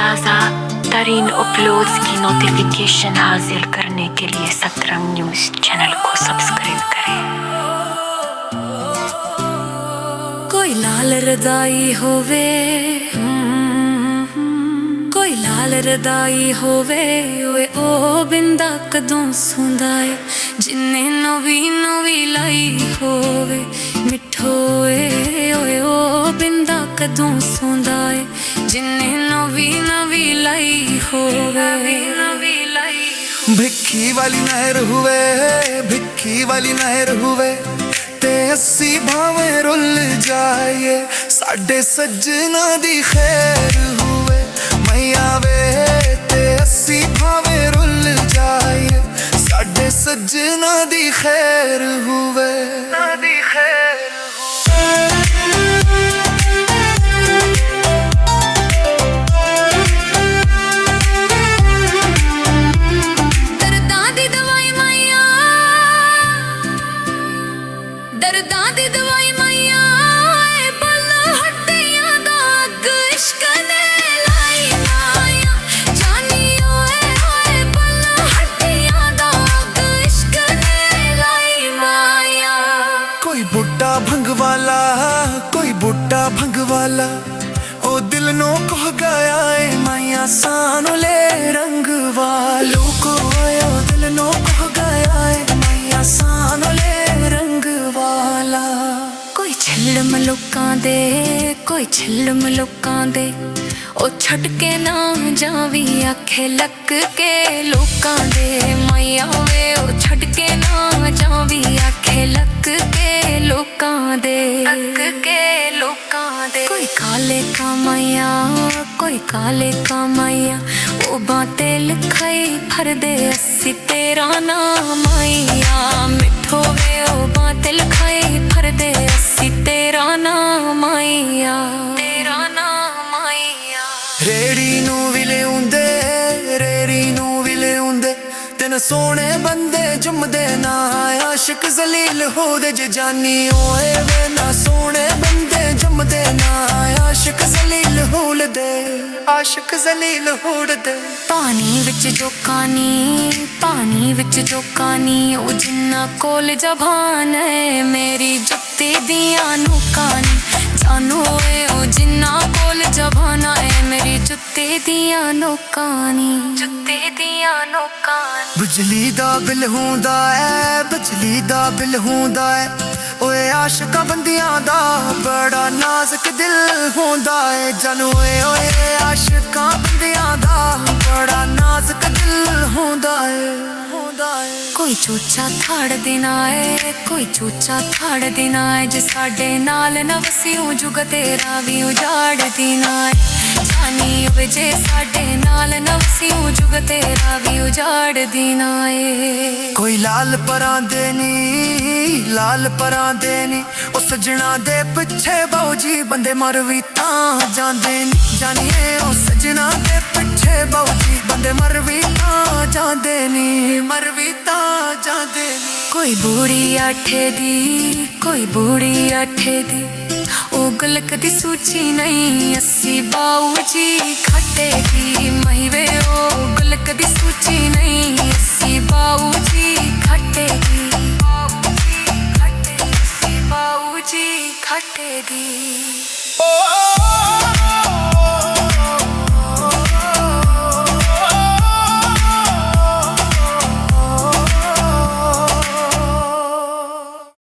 ताज़ा तरीन अपलोड्स की नोटिफिकेशन हासिल करने के लिए सतरंग न्यूज़ चैनल को सब्सक्राइब करें। कोई लाल रदाई होवे, कोई लाल रदाई होवे, ओए ओ बिंदा कदों सुंदा है जिन्ने नवी नवी लाई होवे। मिठोए ओए ओ बिंदा कदों सुंदा है जिन्ने नवी नवी लाई होवे। भिक्खी वाली नहर हुए, भिक्खी वाली नहर हुए ते अस्सी भावें रुल जाए, साडे सज्जना दी खैर हुए। मैया वे ते अस्सी भावें रुल जाए, साडे सज्जना दी खैर हुए। दर्दां दी दवाई मैया बल हड्डियां दा अग इश्क ने लाई माया। जानी ओए ओए बल हड्डियां दा अग इश्क ने लाई माया। कोई बुड्ढा भंग वाला, कोई बुड्ढा भंग वाला ओ दिल नो कह गया है माया सानू ले रंग वालों को। ओ दिल नो कह गया है माया सानू ले रंग वाला। कोई छिल्लम लोकां दे, कोई छिल्लम लोकां दे ओ छड़ के ना जावी आखे लक के लोकां दे। मैया वे ओ छड़ के ना जावी आखे लक के लोकां दे, लक के लोकां दे। कोई काले का मैया, कोई काले का मैया ओ बाते लिखाई भर दे अस्सी तेरा नाम मैया। मिठो वे ओ बाते लिखाई भर दे अस्सी तेरा नाम मैया, तेरा नाम मैया। रेड़ी नू विले उंदे, रेड़ी नू विले उंदे तेन सोने बंदे जुमदे ना आशिक जलील हो दे जे जानी ओए वे ना सोने बंदे जुमदे ना आशिक जलील होल दे, आशिक जलील होड़ दे। पानी विच जोकानी, पानी विच जोकानी ओ जिन्ना कोल जबान है मेरी जुत्ती दियां नुकानी। जानू ओए ओ जिन्ना कोल जबाना है मेरी जुत्ती दियां नुकानी, जुत्ती दियां नुकानी। बिजली दा बिल हुंदा है, बिजली दा बिल हुंदा है ओए आशिका बंदियां दा बड़ा नाजुक दिल हुंदा है। जानू ओए ओए आशिका बंदियां दा बड़ा नाजुक दिल हुंदा है, हुंदा है। कोई चूचा थाड़ देना है, कोई चूचा थाड़ देना है जे साडे नाल ना वसियों जुग तेरा भी उजाड़ देना है। जानी होवे जे साडे नाल ना वसियों जुग तेरा भी उजाड़ देना है। कोई लाल परां देनी, लाल परां देनी ओ सजना दे पिछे बाऊजी बंदे मर भी तां जांदे नी। जानिए ओ सजना दे पिछे बाऊजी बंदे मर भी तां जांदे नी, मर भी तां जांदे नी। कोई बूढ़ी आठे दी, कोई बूढ़ी आठे दी ओ गलक दी सूची नहीं अस्सी बाऊजी खटेगी। महिवे ओ गलक दी सूची नहीं अस्सी बाऊजी खटेगी, बाऊजी खटेगी।